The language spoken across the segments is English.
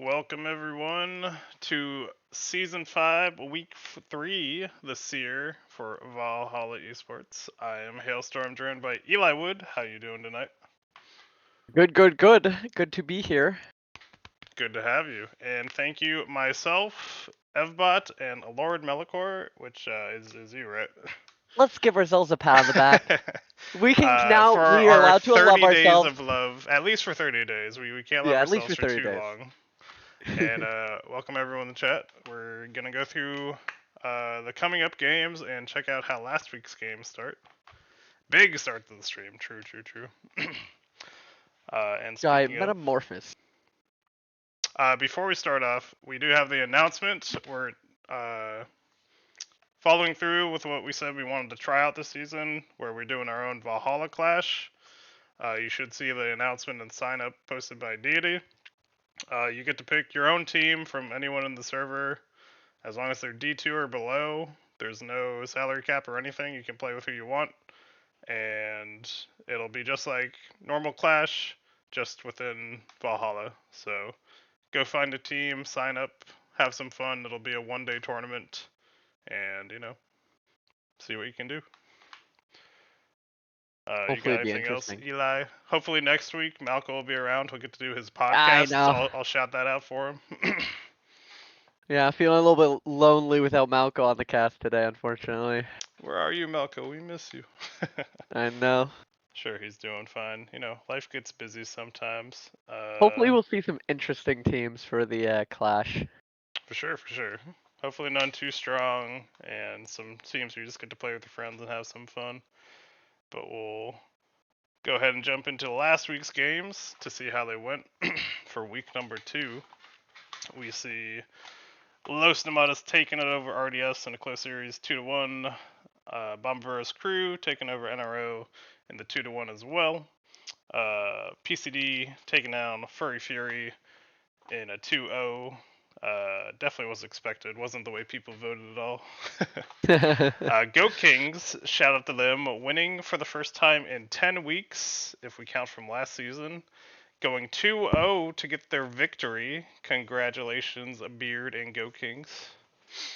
Welcome everyone to Season 5, Week 3, the Seer for Valhalla Esports. I am Hailstorm, joined by Eli Wood. How you doing tonight? Good, good, good. Good to be here. Good to have you. And thank you myself, Evbot, and Lord Melikor, which is you, right? Let's give ourselves a pat on the back. We can now, for we are our allowed to 30 love days ourselves. of love, at least for 30 days. We can't love Yeah, at least ourselves for for 30 too days. long. And welcome everyone in the chat. We're gonna go through the coming up games and check out how last week's games start. Big start to the stream. True. And Guy, speaking metamorphosis. of, before we start off, we do have the announcement. We're following through with what we said we wanted to try out this season, where we're doing our own Valhalla Clash. You should see the announcement and sign up posted by Deity. You get to pick your own team from anyone in the server. As long as they're D2 or below, there's no salary cap or anything. You can play with who you want. And it'll be just like normal Clash, just within Valhalla. So go find a team, sign up, have some fun. It'll be a one-day tournament. And, see what you can do. You Hopefully got it'll be anything else, interesting. Eli? Hopefully next week Malco will be around. He'll get to do his podcast. I know. So I'll shout that out for him. Yeah, feeling a little bit lonely without Malco on the cast today, unfortunately. Where are you, Malco? We miss you. I know. Sure, he's doing fine. Life gets busy sometimes. Hopefully we'll see some interesting teams for the Clash. For sure. Hopefully none too strong, and some teams where you just get to play with your friends and have some fun. But we'll go ahead and jump into last week's games to see how they went for week number 2. We see Los Nemadas taking it over RDS in a close series 2-1. Bomber's Crew taking over NRO in the 2-1 as well. PCD taking down Furry Fury in a 2-0. Definitely was expected. Wasn't the way people voted at all. Goat Kings, shout out to them, winning for the first time in 10 weeks, if we count from last season. Going 2-0 to get their victory. Congratulations, Beard and Goat Kings.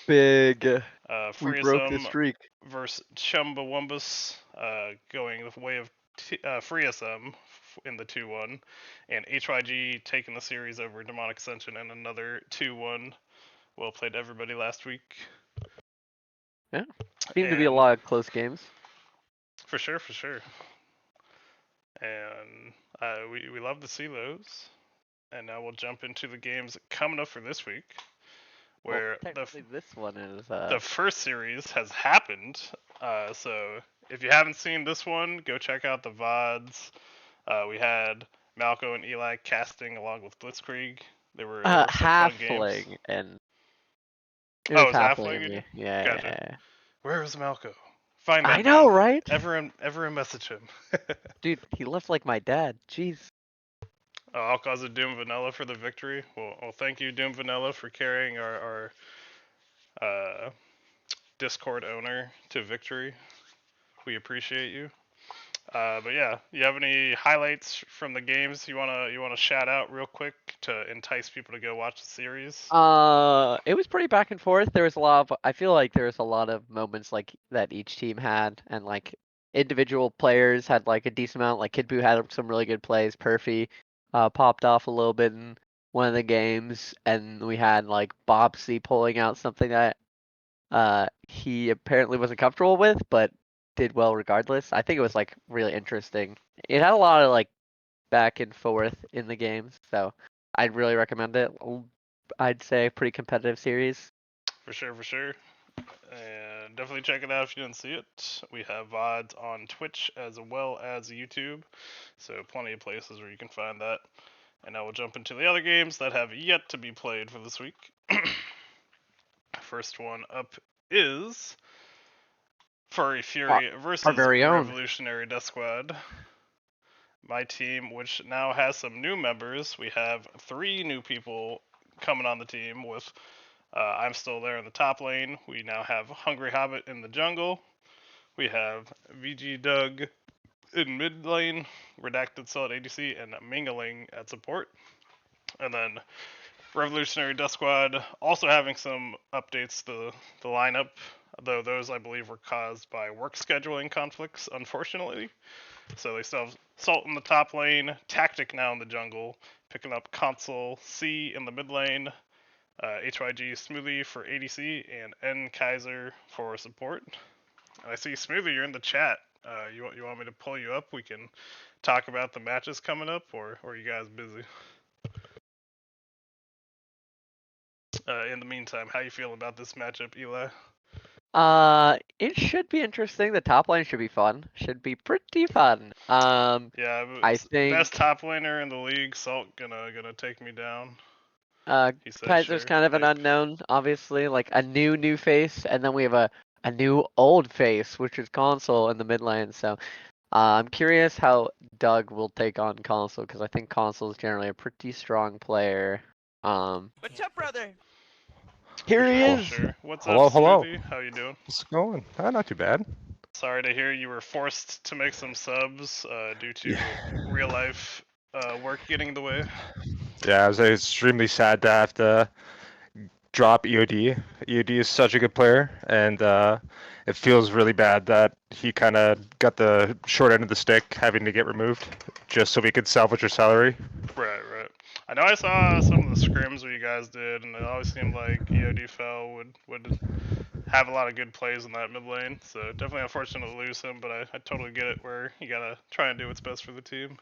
Big. We broke the Freeism streak. versus Chumbawambus, going the way of Freeism, in the 2-1, and HYG taking the series over Demonic Ascension in another 2-1. Well played, everybody, last week. Yeah, seemed to be a And lot of close games. for sure. And we love to see those. And now we'll jump into the games coming up for this week, Well, where technically this one is the first series has happened. So if you haven't seen this one, go check out the VODs. We had Malco and Eli casting along with Blitzkrieg. There were some fun games. halfling, and it Oh, was it was halfling Halfling in again? me. Yeah, Gotcha. yeah. Where is Malco? Find I that know, man. right? Ever message him. Dude, he left like my dad. Jeez. I'll cause a Doom Vanilla for the victory. Well, thank you, Doom Vanilla, for carrying our Discord owner to victory. We appreciate you. But yeah, you have any highlights from the games you wanna shout out real quick to entice people to go watch the series? It was pretty back and forth. There was a lot of, I feel like there was a lot of moments like that each team had, and like individual players had like a decent amount. Like Kid Buu had some really good plays. Perfy, popped off a little bit in one of the games, and we had like Bobsy pulling out something that he apparently wasn't comfortable with, but did well regardless. I think it was like really interesting. It had a lot of like back and forth in the games, so I'd really recommend it. I'd say pretty competitive series. For sure. And definitely check it out if you didn't see it. We have VODs on Twitch as well as YouTube, so plenty of places where you can find that. And now we'll jump into the other games that have yet to be played for this week. First one up is Furry Fury versus very own. Revolutionary Death Squad. My team, which now has some new members. We have 3 new people coming on the team with I'm still there in the top lane. We now have Hungry Hobbit in the jungle. We have VG Doug in mid lane, Redacted Cell at ADC, and Mingling at support. And then Revolutionary Death Squad also having some updates to the lineup, though those I believe were caused by work scheduling conflicts, unfortunately. So they still have Salt in the top lane, Tactic now in the jungle, picking up Console C in the mid lane, HYG Smoothie for ADC, and N Kaiser for support. And I see Smoothie, you're in the chat. You want me to pull you up? We can talk about the matches coming up, or are you guys busy? In the meantime, how you feel about this matchup, Eli? It should be interesting. The top lane should be fun. Should be pretty fun. Yeah, I best think top laner in the league. Salt gonna take me down. He said, Kaiser's sure. kind of an Hype. unknown, obviously, like a new face, and then we have a new old face, which is Console in the mid lane. So I'm curious how Doug will take on Console, because I think Console is generally a pretty strong player. What's up, brother? Here he For is. sure. What's up, Hello. Smoothie? How you doing? How's it going? Not too bad. Sorry to hear you were forced to make some subs due to Yeah. real life work getting in the way. Yeah, I was extremely sad to have to drop EOD. EOD is such a good player, and it feels really bad that he kind of got the short end of the stick having to get removed just so we could salvage your salary. Right. I know I saw some of the scrims where you guys did, and it always seemed like EOD fell would have a lot of good plays in that mid lane. So definitely unfortunate to lose him, but I totally get it where you gotta try and do what's best for the team.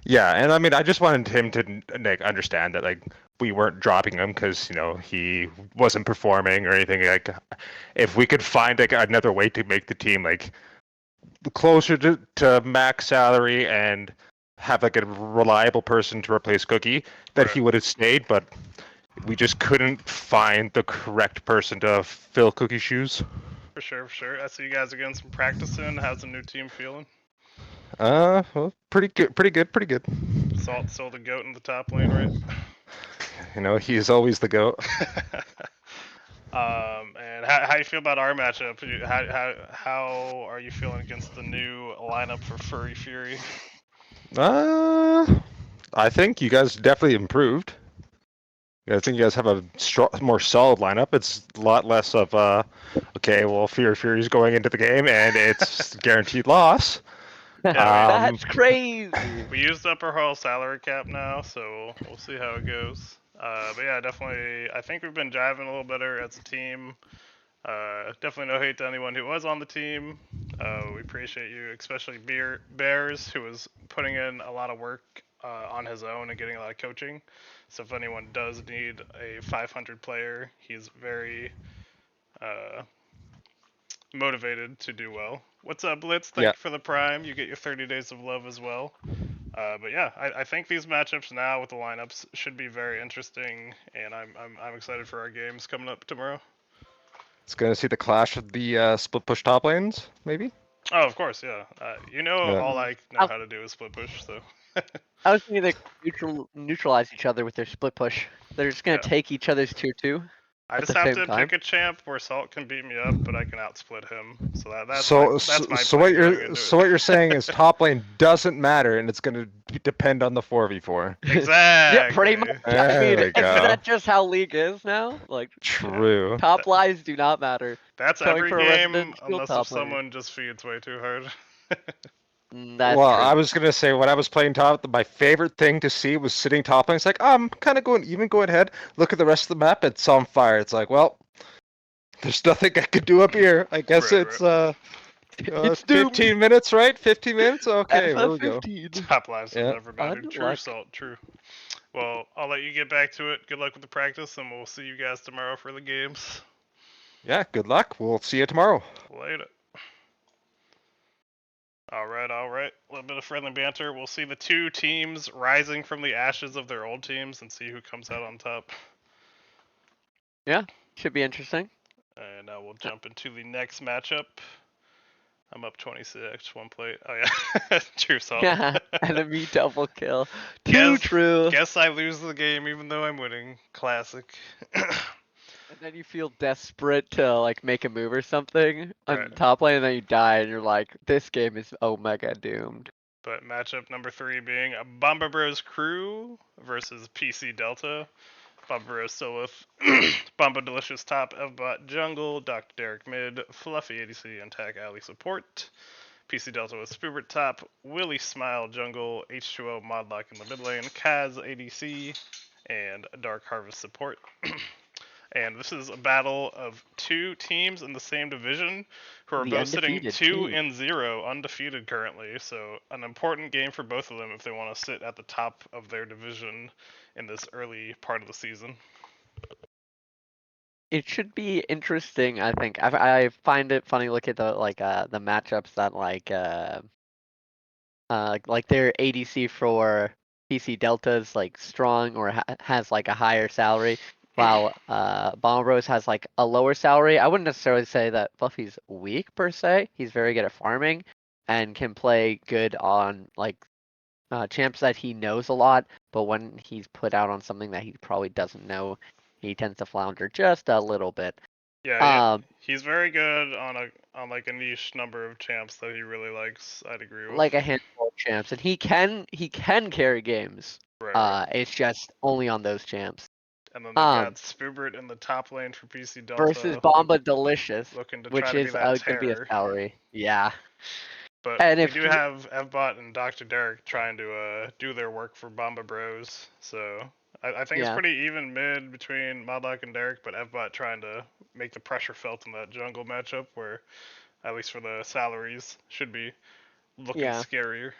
Yeah, and I mean, I just wanted him to like understand that like we weren't dropping him because he wasn't performing or anything. Like, if we could find like another way to make the team like closer to max salary and have like a reliable person to replace Cookie, that he would have stayed. But we just couldn't find the correct person to fill Cookie's shoes. For sure. I see you guys again some practicing. How's the new team feeling? Well, pretty good. Salt still the goat in the top lane, right? He's always the GOAT. And how you feel about our matchup? How are you feeling against the new lineup for Furry Fury? I think you guys definitely improved. I think you guys have a more solid lineup. It's a lot less of okay, well, Fury's going into the game and it's guaranteed loss. Yeah, That's crazy. we used up our whole salary cap now, so we'll see how it goes. But yeah, definitely, I think we've been jiving a little better as a team. Definitely no hate to anyone who was on the team. We appreciate you, especially Bears, who was putting in a lot of work on his own and getting a lot of coaching. So if anyone does need a 500 player, he's very uh, motivated to do well. What's up, Blitz? Thank Yeah. you for the prime. You get your 30 days of love as well. But yeah, I think these matchups now with the lineups should be very interesting, and I'm excited for our games coming up tomorrow. It's gonna see the clash of the split push top lanes, maybe. Oh, of course, yeah. You know, Yeah. all I know how to do is split push, so. I was thinking they neutralize each other with their split push. They're just gonna Yeah. take each other's tier 2 I at just the have same to time. pick a champ where Salt can beat me up, but I can outsplit him. So that's So my so plan what going you're into so it. what you're saying is top lane doesn't matter, and it's gonna depend on the 4v4. Yeah, pretty much. Exactly. I There mean, we isn't go. that just how League is now? Like, True. top lives do not matter. That's Going every for a game, residential unless if top lane. someone just feeds way too hard. That's Well, true. I was gonna say when I was playing top, my favorite thing to see was sitting top lane. It's like, I'm kind of going ahead, look at the rest of the map, it's on fire. It's like, well, there's nothing I could do up here. I guess Right, it's It's 15 doomed. minutes, right? 15 minutes. Okay, there we go. FF15. Top lives have Yeah. never mattered. True, Unluck. Salt, true. Well, I'll let you get back to it. Good luck with the practice, and we'll see you guys tomorrow for the games. Yeah. Good luck. We'll see you tomorrow. Later. Alright. A little bit of friendly banter. We'll see the two teams rising from the ashes of their old teams and see who comes out on top. Should be interesting. And now we'll jump into the next matchup. I'm up 26, one plate. Oh yeah, true Salt. Yeah, enemy double kill. Too Guess- true. Guess I lose the game even though I'm winning. Classic. And then you feel desperate to like make a move or something on Right. the top lane, and then you die, and you're like, this game is omega doomed. But matchup number 3 being a Bomba Bros crew versus PC Delta. Bomba Bros still with Bomba Delicious top, Evbot jungle, Dr. Derek mid, Fluffy ADC, and Tag Alley support. PC Delta with Spoobert top, Willy Smile jungle, H2O Modlock in the mid lane, Kaz ADC, and Dark Harvest support. And this is a battle of two teams in the same division who are The both sitting undefeated 2-0, undefeated currently. So an important game for both of them if they want to sit at the top of their division in this early part of the season. It should be interesting, I think. I find it funny look at the the matchups that like their ADC for PC Delta's like strong or has like a higher salary, while Bomber Bros has like a lower salary. I wouldn't necessarily say that Fluffy's weak per se. He's very good at farming and can play good on like champs that he knows a lot, but when he's put out on something that he probably doesn't know, he tends to flounder just a little bit. Yeah, he's very good on like a niche number of champs that he really likes. I'd agree with. Like a handful of champs, and he can carry games. Right. It's just only on those champs. And then they've got Spoobert in the top lane for PC Delta Versus Bomba Delicious, looking to which try to be is that gonna be a terror. salary. Yeah. But And we if do have Evbot and Dr. Derek trying to do their work for Bomba Bros. So I think it's pretty even mid between Modlock and Derek, but Evbot trying to make the pressure felt in that jungle matchup where, at least for the salaries, should be looking scarier.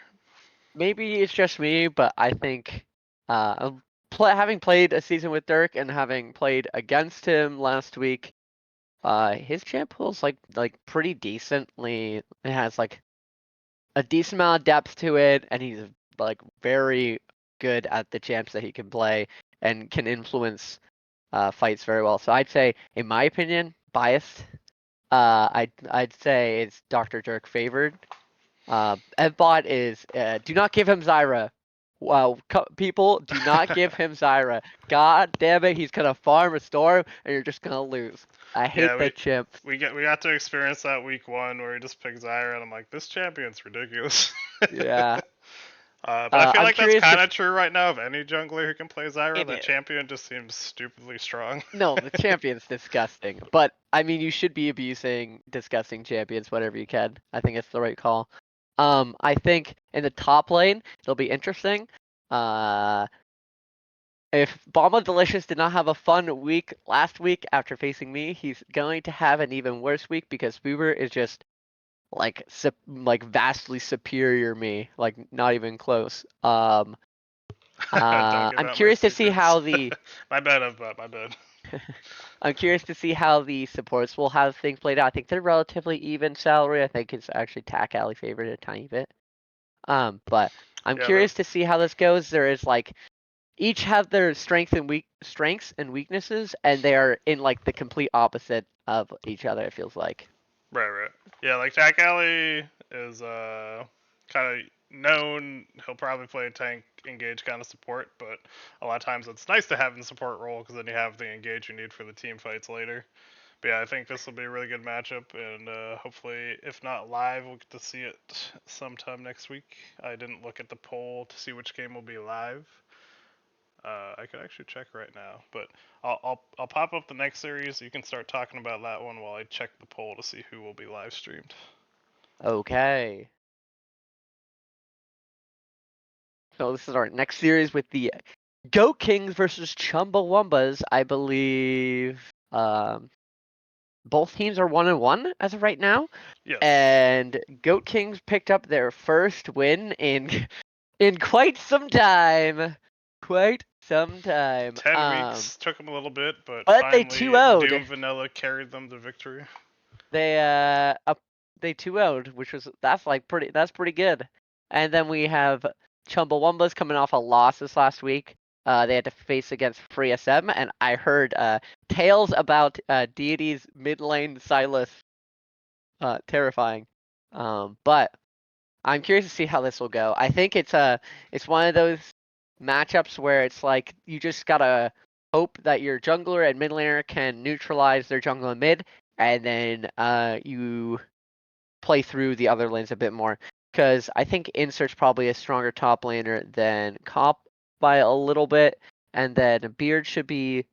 Maybe it's just me, but I think having played a season with Dirk and having played against him last week, his champ pool's like pretty decently. It has like a decent amount of depth to it, and he's like very good at the champs that he can play and can influence fights very well. So I'd say, in my opinion, biased, I'd say it's Dr. Dirk favored. Evbot is do not give him Zyra. Wow, people, do not give him Zyra. God damn it, he's gonna farm a storm, and you're just gonna lose. I hate that champ. We got to experience that week 1 where he just picked Zyra, and I'm like, this champion's ridiculous. Yeah. But I feel I'm like that's kind if- of true right now of any jungler who can play Zyra. It The is. champion just seems stupidly strong. No, the champion's disgusting. But I mean, you should be abusing disgusting champions whatever you can. I think it's the right call. I think in the top lane it'll be interesting. If Bomba Delicious did not have a fun week last week after facing me, he's going to have an even worse week because Boober is just like vastly superior me, like not even close. Don't give I'm out my curious to see secrets. how the My bad, my bad. I'm curious to see how the supports will have things played out. I think they're relatively even salary. I think it's actually Tack Alley favored a tiny bit. But I'm Yeah, the curious to see how this goes. There is like each have their strengths and weaknesses, and they are in like the complete opposite of each other. It feels like. right. Yeah, like Jack Alley is kind of known. He'll probably play a tank engage kind of support, but a lot of times it's nice to have in the support role because then you have the engage you need for the team fights later. But yeah, I think this will be a really good matchup, and hopefully, if not live, we'll get to see it sometime next week. I didn't look at the poll to see which game will be live. I could actually check right now, but I'll pop up the next series. You can start talking about that one while I check the poll to see who will be live streamed. Okay. So this is our next series with the Goat Kings versus Chumbawambas. I believe both teams are 1-1 as of right now, Yes. and Goat Kings picked up their first win in quite some time. Quite some time. 10 weeks took them a little bit, but They finally 2-0'd. Doom Vanilla carried them to victory. They 2-0'd, which was that's pretty good. And then we have Chumbawambas coming off a loss this last week. They had to face against Free SM, and I heard tales about Deity's mid lane Silas. Terrifying. But I'm curious to see how this will go. I think it's one of those matchups where it's like you just gotta hope that your jungler and mid laner can neutralize their jungle and mid, and then you play through the other lanes a bit more. Because I think Insert's probably a stronger top laner than Cop by a little bit, and then Beard should be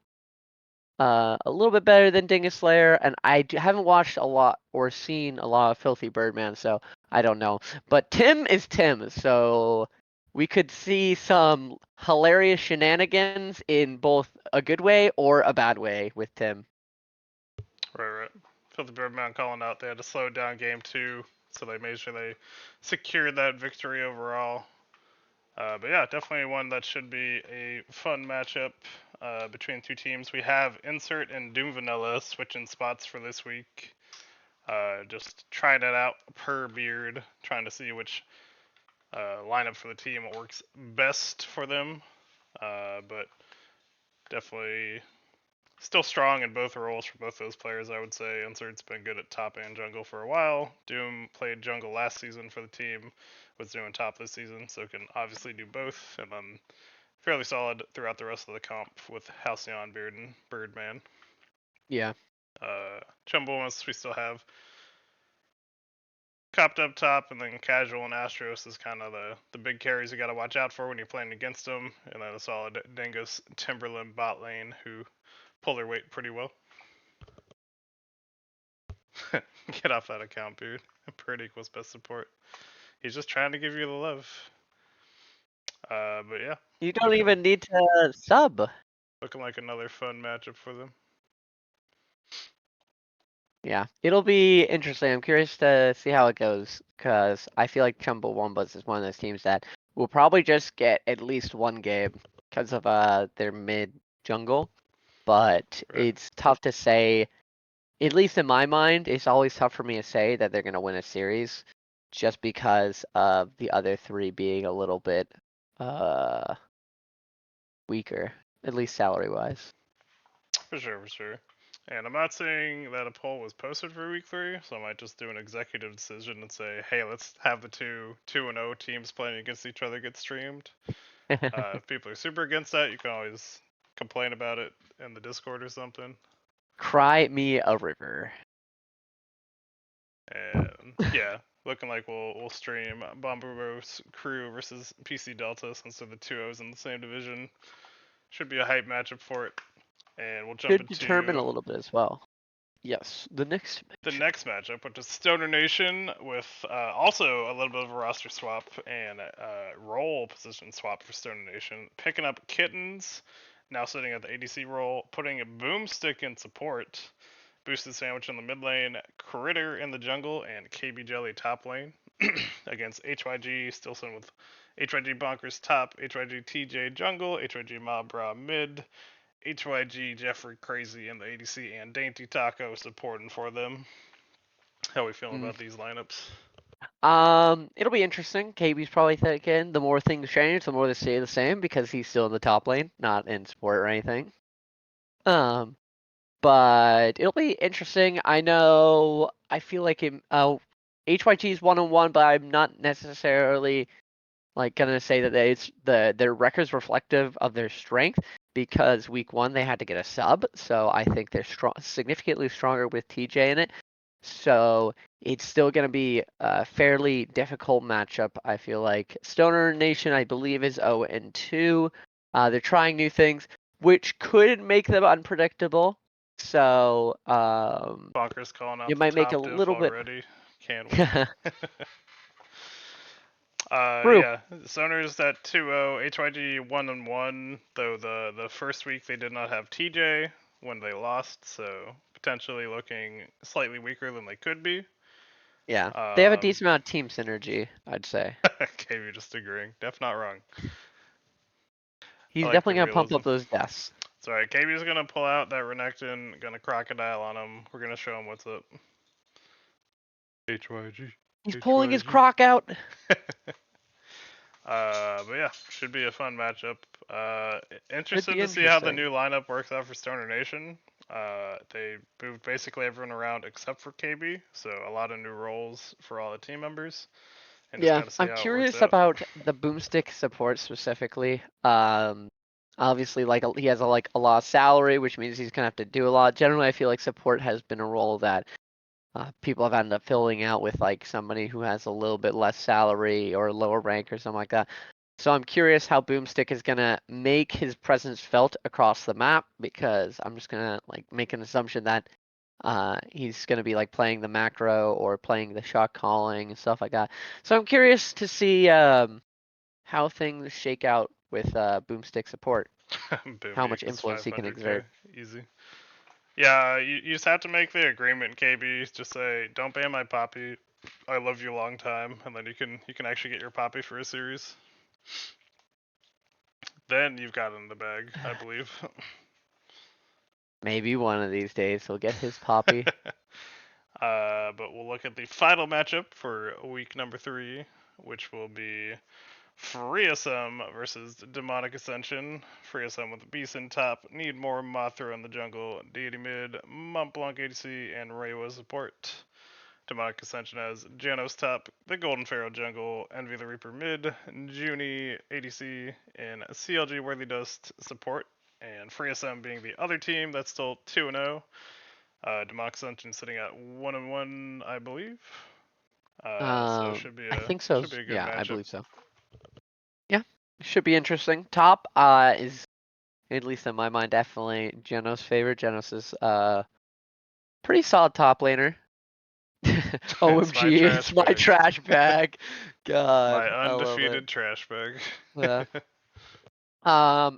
a little bit better than Dingus Slayer, and haven't watched a lot or seen a lot of Filthy Birdman, so I don't know. But Tim is Tim, so we could see some hilarious shenanigans in both a good way or a bad way with Tim. Right. Filthy Birdman calling out they had to slow down game 2, so they made sure they secured that victory overall. But yeah, definitely one that should be a fun matchup between two teams. We have Insert and Doom Vanilla switching spots for this week. Just trying it out per Beard, trying to see which lineup for the team works best for them. But definitely still strong in both roles for both those players, I would say. Insert's been good at top and jungle for a while. Doom played jungle last season for the team, was doing top this season, so can obviously do both. And then fairly solid throughout the rest of the comp with Halcyon, Beard, and Birdman. Yeah. Chumbawambas we still have copped up top, and then Casual and Astros is kind of the big carries you got to watch out for when you're playing against them. And then a solid Dingus Timberland bot lane who pull their weight pretty well. Get off that account, dude. Bird equals best support. He's just trying to give you the love. But yeah. You don't even need to sub. Looking like another fun matchup for them. Yeah, it'll be interesting. I'm curious to see how it goes because I feel like Chumbawambas is one of those teams that will probably just get at least one game because of their mid jungle. But Right. it's tough to say. At least in my mind, it's always tough for me to say that they're gonna win a series, just because of the other three being a little bit weaker, at least salary wise. For sure. And I'm not saying that a poll was posted for week 3, so I might just do an executive decision and say, hey, let's have the 2-0 teams playing against each other get streamed. If people are super against that, you can always complain about it in the Discord or something. Cry me a river. And yeah, looking like we'll stream Bomberbo's crew versus PC Delta since they're the 2-0s in the same division. Should be a hype matchup for it. And we'll jump Could determine a into little bit as well. Yes, the next The match. next matchup, which is Stoner Nation, with also a little bit of a roster swap and role position swap for Stoner Nation, picking up Kittens, now sitting at the ADC role, putting a Boomstick in support, Boosted Sandwich in the mid lane, Critter in the jungle, and KB Jelly top lane against HYG, still sitting with HYG Bonkers top, HYG TJ jungle, HYG Mobra mid, HYG Jeffrey Crazy in the ADC, and Dainty Taco supporting for them. How we feeling about these lineups? It'll be interesting. KB's probably thinking the more things change, the more they stay the same because he's still in the top lane, not in support or anything. But it'll be interesting. I feel like HYT's 1-on-1, but I'm not necessarily like gonna say that their record's reflective of their strength because week 1 they had to get a sub, so I think they're significantly stronger with TJ in it. So it's still gonna be a fairly difficult matchup. I feel like Stoner Nation, I believe, is 0-2. They're trying new things, which could make them unpredictable. So Bonkers calling out it the might make a top diff little bit. already. Can't wait. True. Yeah, Soner's at 2-0, HYG 1-1, though the first week they did not have TJ when they lost, so potentially looking slightly weaker than they could be. Yeah, they have a decent amount of team synergy, I'd say. Okay, you're just agreeing. Def not wrong. He's I like the definitely gonna pump realism. up those deaths. It's alright, KB's gonna pull out that Renekton, gonna crocodile on him. We're gonna show him what's up. HYG. He's pulling his croc out. But yeah, should be a fun matchup. Interested be to see how the interesting. new lineup works out for Stoner Nation. They moved basically everyone around except for KB, so a lot of new roles for all the team members. And just Yeah, gotta see I'm how it works curious out. about the boomstick support specifically. Obviously, like he has like a lot of salary, which means he's gonna have to do a lot. Generally, I feel like support has been a role that people have ended up filling out with like somebody who has a little bit less salary or lower rank or something like that. So I'm curious how Boomstick is gonna make his presence felt across the map because I'm just gonna like make an assumption that he's gonna be like playing the macro or playing the shot calling and stuff like that. So I'm curious to see how things shake out with Boomstick support, Boom how much equals influence he can 500k. exert. Easy. Yeah, you just have to make the agreement, KB. Just say, don't ban my Poppy. I love you a long time, and then you can actually get your Poppy for a series. Then you've got it in the bag, I believe. Maybe one of these days he'll get his poppy. But we'll look at the final matchup for week number 3, which will be Freeasum versus Demonic Ascension. Freeasum with Beeson top, Need More Mothra in the jungle, Deity mid, Montblanc ADC, and Reiwa support. Demonic Ascension has Janos top, the Golden Pharaoh jungle, Envy the Reaper mid, Junie ADC, and CLG Worthy Dust support. And Freeasum being the other team that's still 2-0. Demonic Ascension sitting at 1-1, I believe. So it should be I a think so. should be a good Yeah, I matchup. believe so. Yeah, should be interesting. Top is, at least in my mind, definitely Genos' favorite. Genos is pretty solid top laner. OMG, it's my trash bag. God, My I love it. undefeated trash bag. Yeah.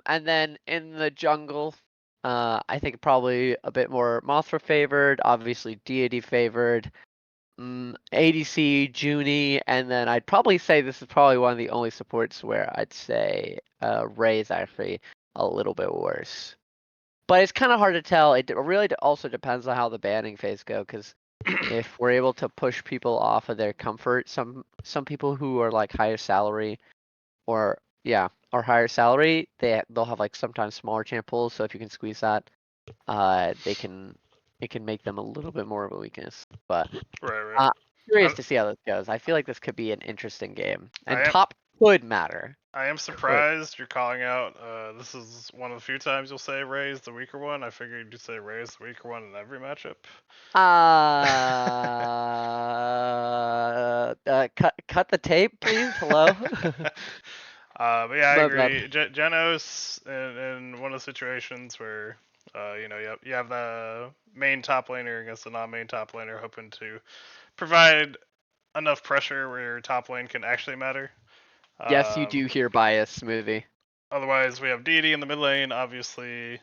And then in the jungle, I think probably a bit more Mothra favored, obviously Deity favored, ADC, Junie, and then I'd probably say this is probably one of the only supports where I'd say Ray is actually a little bit worse. But it's kind of hard to tell. It really also depends on how the banning phase go, because if we're able to push people off of their comfort, some people who are like higher salary or higher salary, they'll have like sometimes smaller champ pools. So if you can squeeze that, it can make them a little bit more of a weakness. But Right. curious to see how this goes. I feel like this could be an interesting game, and I am top could matter. I am surprised you're calling out. This is one of the few times you'll say Ray is the weaker one. I figured you'd say Ray is the weaker one in every matchup. Cut the tape, please. Hello. But yeah, I My agree. bad. Genos in one of the situations where You have the main top laner against the non-main top laner, hoping to provide enough pressure where your top lane can actually matter. Yes, you do hear bias, Smoothie. Otherwise, we have Deity in the mid lane, obviously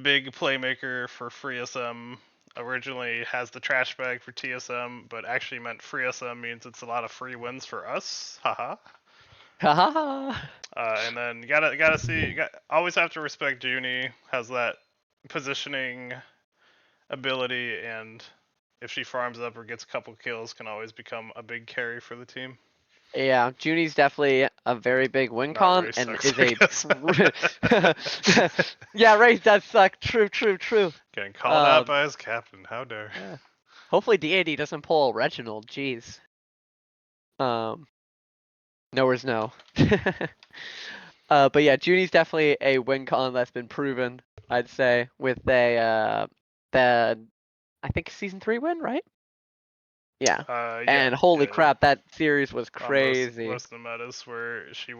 big playmaker for free SM. Originally has the trash bag for TSM, but actually meant free SM means it's a lot of free wins for us. Haha. Haha. And then you gotta see, always have to respect Junie. Has that positioning ability, and if she farms up or gets a couple kills, can always become a big carry for the team. Yeah, Junie's definitely a very big win Not con Ray and sucks, is I a guess. yeah, Ray does suck. True. Getting called out Um, by his captain. How dare. yeah. Hopefully Deity doesn't pull Reginald. Jeez. Nowhere's no. But yeah, Junie's definitely a win con that's been proven. I'd say with the I think season 3 win, right? Yeah. And holy Yeah. crap, that series was On crazy. most of the metas where she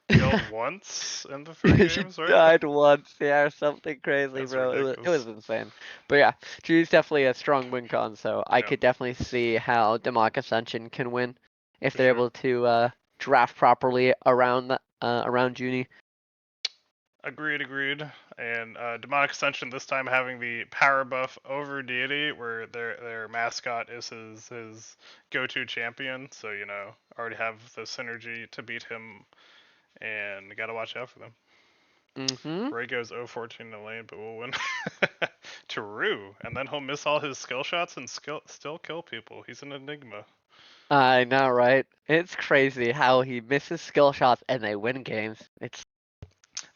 killed once in the 3 She games, right? died once, yeah, or something crazy, That's bro. It ridiculous. was insane. But yeah, Drew's definitely a strong win con, so I Yeah. could definitely see how Demonic Ascension can win if For they're sure. able to draft properly around Junie. Agreed. And Demonic Ascension this time having the power buff over Deity, where their mascot is his go-to champion. So already have the synergy to beat him, and you gotta watch out for them. Mm-hmm. Ray goes 0-14 in the lane, but we'll win. True, and then he'll miss all his skill shots and still kill people. He's an enigma. I know, right? It's crazy how he misses skill shots and they win games.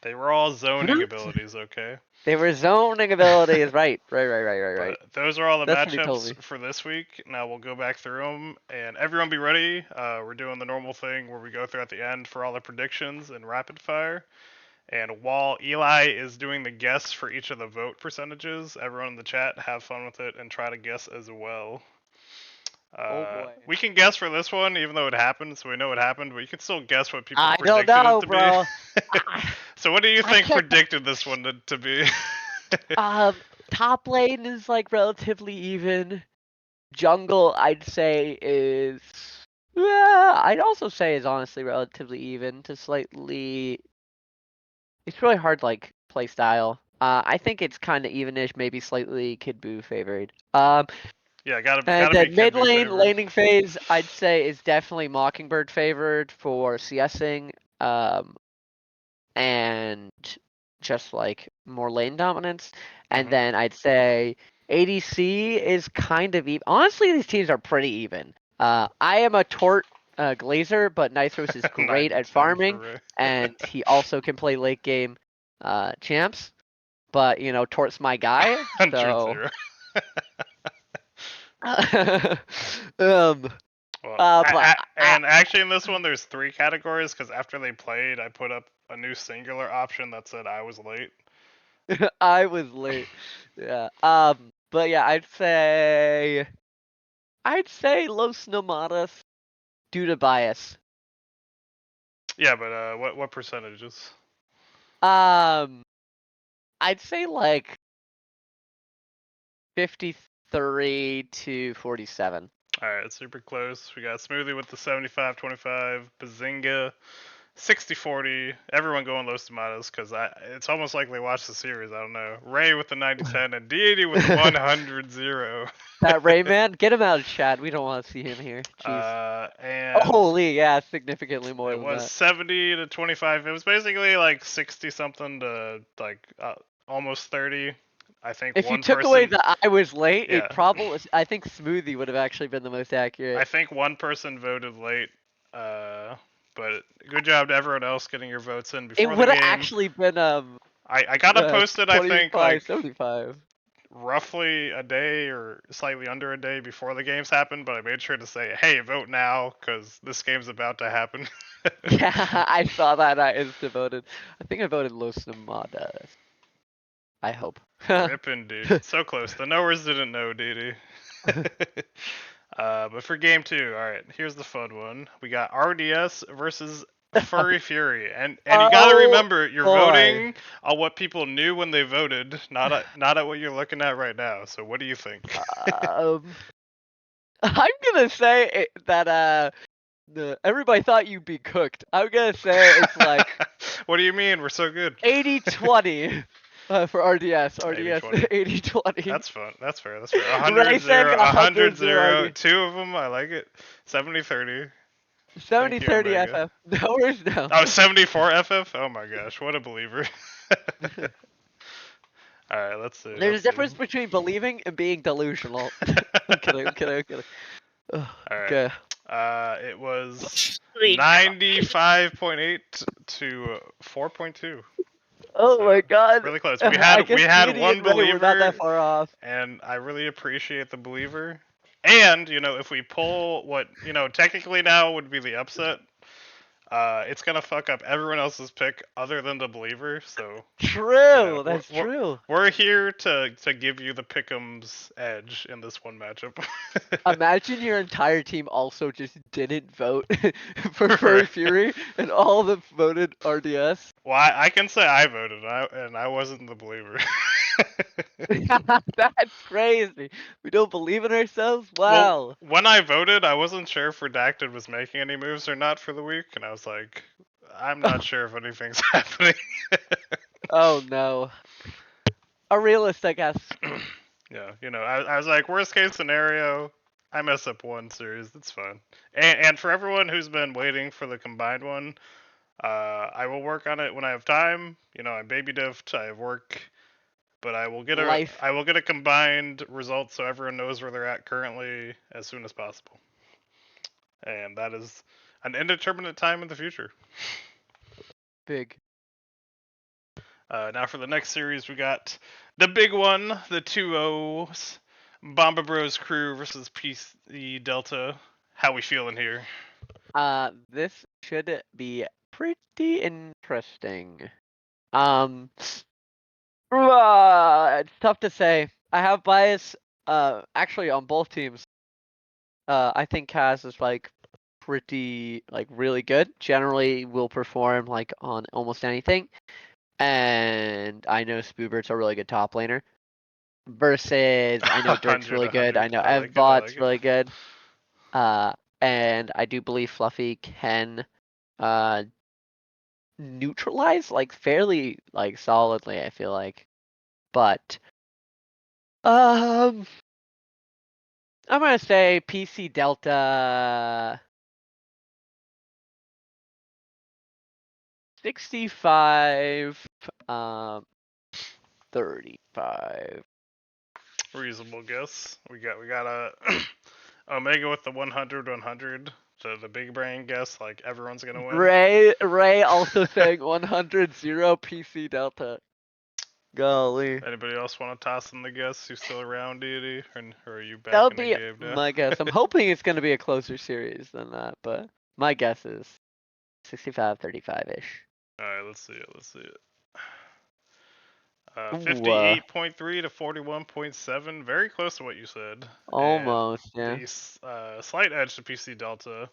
They were all zoning abilities, okay? They were zoning abilities, right. Right. But those are all the That's what he told matchups me. for this week. Now we'll go back through them, and everyone be ready. We're doing the normal thing where we go through at the end for all the predictions and rapid fire. And while Eli is doing the guess for each of the vote percentages, everyone in the chat have fun with it and try to guess as well. Oh boy. We can guess for this one, even though it happened, so we know it happened, but you can still guess what people I don't predicted know, it to bro. be. So what do you I think can't. predicted this one to be? Top lane is like relatively even. Jungle, I'd say is. Yeah, I'd also say is honestly relatively even to slightly. It's really hard, like play style. I think it's kind of evenish, maybe slightly Kid Buu favored. Yeah, And gotta be then Kid mid Buu lane, favored. laning phase, I'd say is definitely Mockingbird favored for CSing. And just like more lane dominance. And then I'd say ADC is kind of even. Honestly, these teams are pretty even. I am a Tort Glazer, but Nithros is great at 90-10 for farming, Ray. and he also can play late game champs. But Tort's my guy, so. 100-0. um. Well, But and actually in this one there's 3 categories because after they played, I put up a new singular option that said I was late. I was late. Yeah. But yeah, I'd say Los Nomadas due to bias. Yeah, but what percentages? Um, I'd say like 53 to 47. All right, it's super close. We got Smoothie with the 75-25, Bazinga 60-40. Everyone going Los Tomatos because it's almost like they watched the series. I don't know. Ray with the 90-10 and Deity with 100-0. That Rayman, get him out of chat. We don't want to see him here. Jeez. And Holy, yeah, significantly more it than was that. 70-25. It was basically like 60 something to like almost 30. I think If you one took person. away the I was late, Yeah. it probably. I think Smoothie would have actually been the most accurate. I think one person voted late. But good job to everyone else getting your votes in before It the would have game. actually been I got it posted. I think like 75. roughly a day or slightly under a day before the games happened, but I made sure to say, hey, vote now, because this game's about to happen. Yeah, I saw that. I instant voted. I think I voted Los Nomadas. I hope. Rippin', dude. So close. The knowers didn't know, Didi. But for game 2, alright, here's the fun one. We got RDS versus Furry Fury, and you got to Oh, remember, you're boy. voting on what people knew when they voted, not at what you're looking at right now. So what do you think? I'm gonna say that everybody thought you'd be cooked. I'm gonna say it's like What do you mean? We're so good. 80-20 for RDS. 80-20. 80-20. That's fun. That's fair. That's fair. Ray 100 said 0, 100 100 0. RD. Two of them, I like it. 70-30. Thank you, 70-30 Omega. FF. No worries now. Oh, 74 FF? Oh my gosh, what a believer. Alright, let's see. There's a difference between believing and being delusional. I'm kidding. Ugh, Alright. okay. It was Sweet. 95.8 to 4.2. Oh So, my god. Really close. I We had guess one and Ray were not that believer, far off. and I really appreciate the believer. And, if we pull what, technically now would be the upset, it's gonna fuck up everyone else's pick other than the believer. So True, that's true. we're here to give you the pick'em's edge in this one matchup. Imagine your entire team also just didn't vote for Furry Fury and all of them voted RDS. Well, I can say I voted, and I wasn't the believer. That's crazy. We don't believe in ourselves? Well, Wow. when I voted, I wasn't sure if Redacted was making any moves or not for the week, and I was like, I'm not sure if anything's happening. Oh no. A realist, I guess. Yeah, I was like, worst case scenario, I mess up one series, it's fine. And for everyone who's been waiting for the combined one, I will work on it when I have time. I'm baby diffed, I have work, but I will get Life. a combined result so everyone knows where they're at currently as soon as possible. And that is an indeterminate time in the future. Big. Now for the next series, we got the big one, the 2-0s, Bomba Bros Crew versus PC Delta. How we feeling here? This should be pretty interesting. It's tough to say. I have bias, actually on both teams. I think Kaz is pretty really good. Generally will perform on almost anything. And I know Spoobert's a really good top laner. Versus I know Dirk's 100, really good. I 100. know I like it, Evbot's really good. And I do believe Fluffy can neutralize fairly solidly, I feel like. But I'm gonna say PC Delta 65 35. Reasonable guess. We got a Omega with the 100. So the big brain guess, like everyone's gonna win. Ray also saying 100-0 PC Delta. Golly. Anybody else want to toss in the guess? You still around, Deity, or are you back That'll in the be game now? my guess. I'm hoping it's gonna be a closer series than that, but my guess is 65-35-ish. All right, let's see it. Ooh, 58.3 to 41.7, very close to what you said. almost, yeah. The slight edge to PC Delta.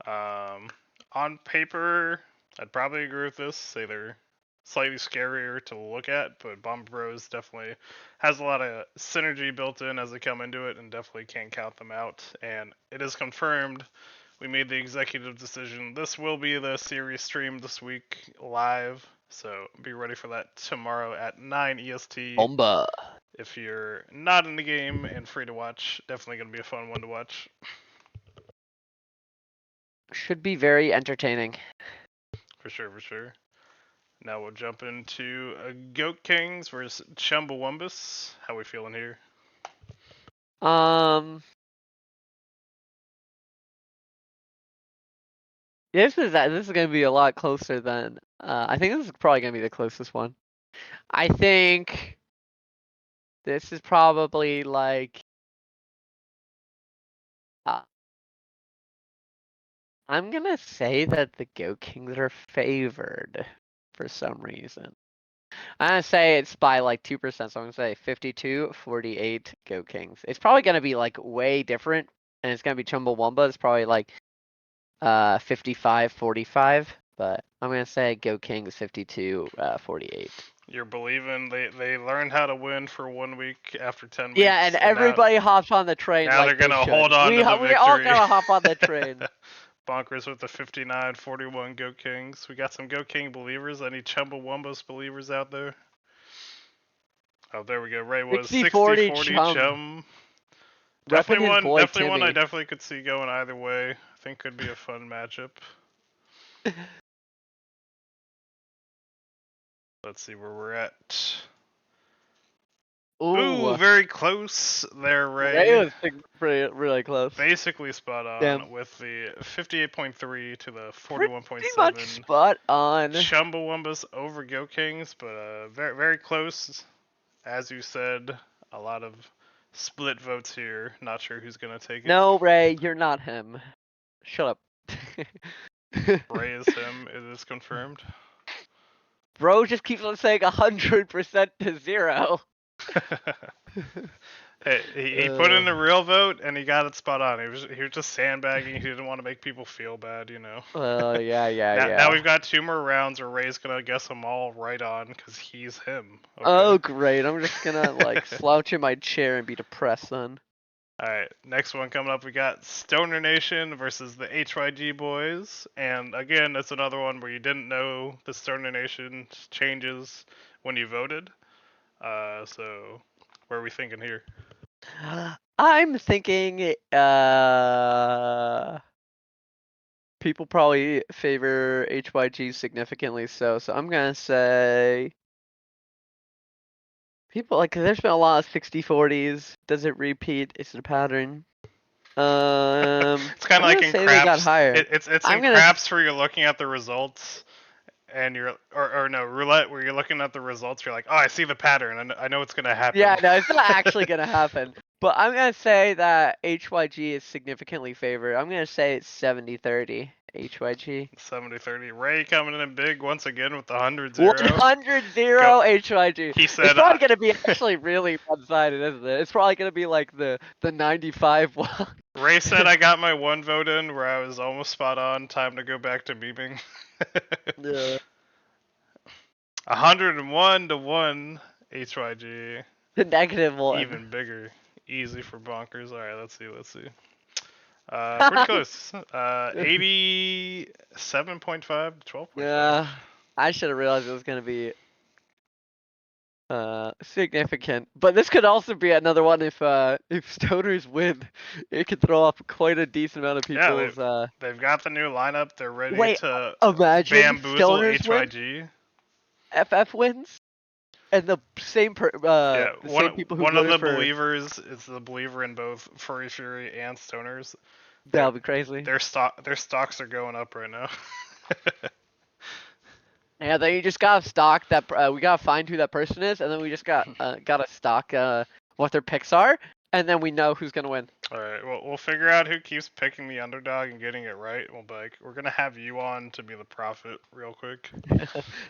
On paper, I'd probably agree with this. Say they're slightly scarier to look at, but Bomb Bros definitely has a lot of synergy built in as they come into it, and definitely can't count them out. And it is confirmed. We made the executive decision. This will be the series stream this week live, so be ready for that tomorrow at 9 EST. Bomba. If you're not in the game and free to watch, definitely going to be a fun one to watch. Should be very entertaining. For sure. Now we'll jump into Goat Kings versus Chumbawambus. How we feeling here? This is gonna be a lot closer than I think this is probably gonna be the closest one. I think this is probably I'm gonna say that the Goat Kings are favored for some reason. I'm gonna say it's by 2%, so I'm gonna say 52-48 Goat Kings. It's probably gonna be way different, and it's gonna be Chumbawamba. It's probably 55-45, but I'm gonna say Go Kings 52-48. You're believing they learned how to win for 1 week after 10 Yeah, weeks, and everybody hops on the train now they're like they gonna should. hold on to the We all victory. gotta hop on the train. Bonkers with the 59-41 Go Kings. We got some Go King believers. Any Chumbawambos believers out there? Oh, there we go. Ray was 60-40 60-40 Chum. Chum. Repping his boy Definitely one I Timmy. definitely could see going either way. I think could be a fun matchup. Let's see where we're at. Ooh, very close there, Ray Ray. was really close. Basically spot on Damn. with the 58.3 to the Pretty 41.7. much spot on. Chumbawambas over Go Kings, but very very close. As you said, a lot of split votes here. Not sure who's gonna take it. No, Ray, you're not him. Shut up. Ray is him. It is confirmed. Bro just keeps on saying 100% to 0. Hey, he put in a real vote and he got it spot on. He was just sandbagging. He didn't want to make people feel bad, you know. Yeah. Now we've got 2 more rounds where Ray's gonna guess them all right on because he's him. Okay. Oh, great. I'm just gonna, like, slouch in my chair and be depressed then. Alright, next one coming up, we got Stoner Nation versus the HYG boys. And again, that's another one where you didn't know the Stoner Nation changes when you voted. So, what are we thinking here? I'm thinking, people probably favor HYG significantly so I'm gonna say people, like, there's been a lot of 60-40s. Does it repeat? Is it a pattern? It's kind of I'm like gonna in say they got craps. higher. It's I'm in gonna craps where you're looking at the results and you're or no roulette where you're looking at the results. You're like, oh, I see the pattern. I know what's gonna happen. Yeah, no, it's not actually gonna happen. But I'm gonna say that HYG is significantly favored. I'm gonna say it's 70-30 HYG. 70-30. Ray coming in big once again with the 100-0. 100-0 HYG. He said, It's probably gonna be actually really one-sided, isn't it? It's probably gonna be like the 95 one. Ray said I got my 1 vote in where I was almost spot on. Time to go back to memeing. Yeah. 101-1 HYG. The negative one. Even bigger. Easy for bonkers. Alright, let's see. Pretty close. 87.5 to 12.5. Yeah. I should have realized it was gonna be significant. But this could also be another one if Stoners win. It could throw off quite a decent amount of people's They've got the new lineup. They're ready to imagine bamboozle Stoners HYG. Win, FF wins, and the same same people who one of the voted for believers is the believer in both Furry Fury and Stoners. that'll be crazy. Their stocks are going up right now. Yeah, then you just gotta stock that. We gotta find who that person is, and then we just gotta stock what their picks are, and then we know who's gonna win. All right, well, we'll figure out who keeps picking the underdog and getting it right. We'll be like, we're gonna have you on to be the prophet real quick.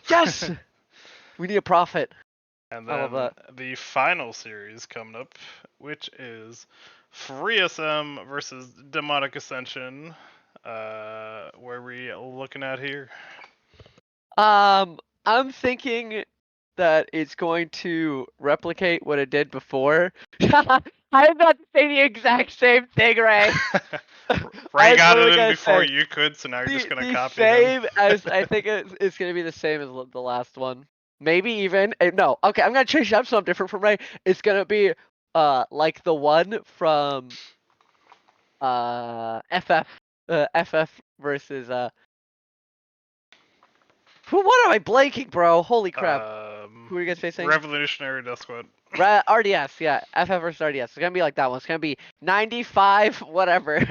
Yes, we need a prophet. And I love then that. the final series coming up, which is Free SM versus Demonic Ascension. Where are we looking at here? I'm thinking that it's going to replicate what it did before. I am about to say the exact same thing, Ray. Ray got it in before you could, so now you're just gonna copy him. him. I think it's gonna be the same as the last one. Maybe even no. Okay, I'm gonna change it up something different from Ray. It's gonna be like the one from FF versus what am I blanking, bro? Holy crap. Who are you guys facing? Revolutionary Death Squad. RDS, yeah. FF versus RDS. It's gonna be like that one. It's gonna be 95, whatever.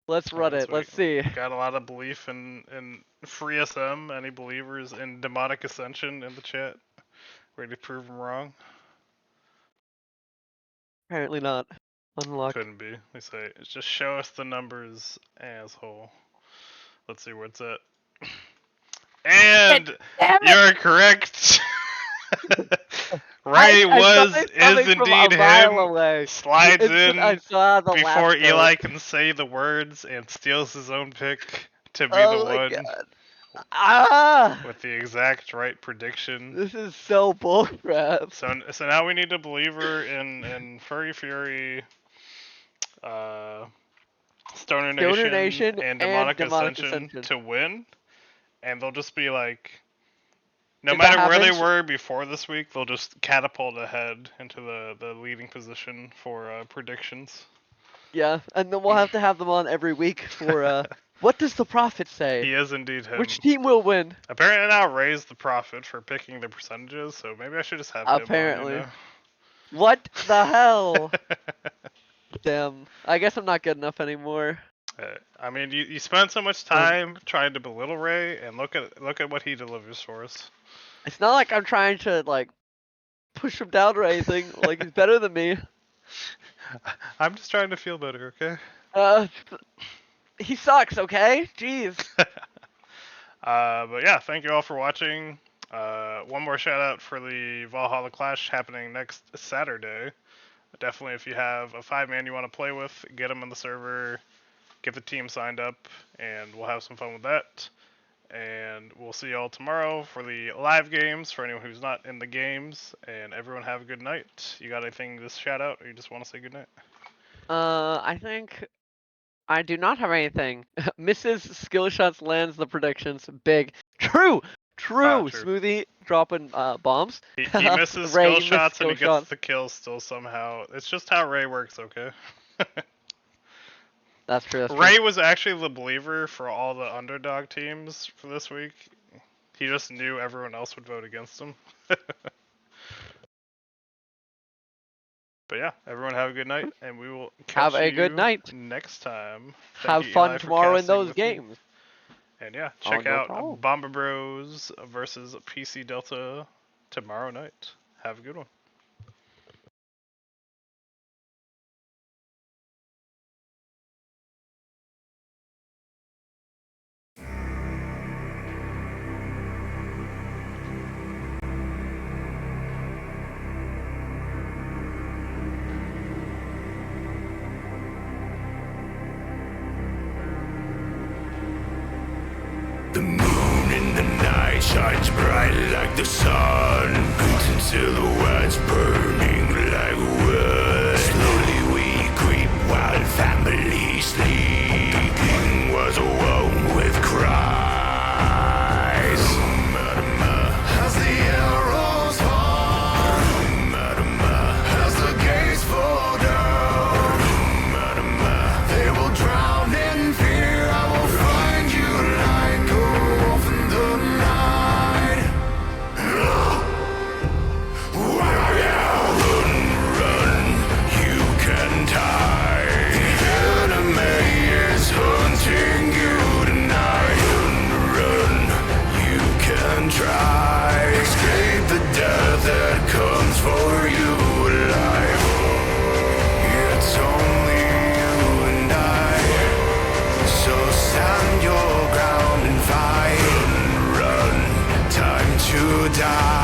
Let's run it. Let's see. Got a lot of belief in Free SM. Any believers in Demonic Ascension in the chat? Ready to prove them wrong? Apparently not. Unlocked. Couldn't be. They say, just show us the numbers, asshole. Let's see where it's at. And you're correct. Ray I saw is it coming from indeed a mile him. away. Slides I in saw the before last Eli note. can say the words and steals his own pick to be Oh the my one god. Ah! with the exact right prediction. This is so bullcrap. So now we need a believer in Furry Fury, Stoner Nation, and Demonic Ascension to win, and they'll just be like, no If that matter where they happens- were before this week, they'll just catapult ahead into the leading position for predictions. Yeah, and then we'll have to have them on every week for what does the prophet say? He is indeed him. Which team will win? Apparently now Ray's the prophet for picking the percentages, so maybe I should just have Apparently. him on, What the hell? Damn. I guess I'm not good enough anymore. I mean, you spend so much time trying to belittle Ray, and look at what he delivers for us. It's not like I'm trying to like push him down or anything. Like he's better than me. I'm just trying to feel better, okay? He sucks, okay? Jeez. But yeah, thank you all for watching. One more shout out for the Valhalla Clash happening next Saturday. Definitely, if you have a 5-man you want to play with, get them on the server, get the team signed up, and we'll have some fun with that. And we'll see y'all tomorrow for the live games for anyone who's not in the games. And everyone have a good night. You got anything to shout out, or you just want to say good night? I think I do not have anything. Mrs. Skillshots lands the predictions. Big. True! True. Smoothie dropping bombs. He misses Ray, skill you shots missed and he skill gets the kill still somehow. It's just how Ray works, okay? That's true. Ray was actually the believer for all the underdog teams for this week. He just knew everyone else would vote against him. But yeah, everyone have a good night, and we will catch Have a good you night. next time. Have Thank you, fun Eli, for tomorrow in casting those with me. games. And yeah, Oh, check no out problem. Bomber Bros versus PC Delta tomorrow night. Have a good one. The moon in the night shines bright like the sun. Boots and silhouettes burning like wood. Slowly we creep while family sleeping was awoke with cries. As the arrows fall, as the gates fall down, they will drown in fear. I will find you like a wolf in the night. Run, you can die. The enemy is hunting you tonight. Run, you can try. Escape the death that comes for you alive. It's only you and I. So stand your ground and fight. Run, time to die.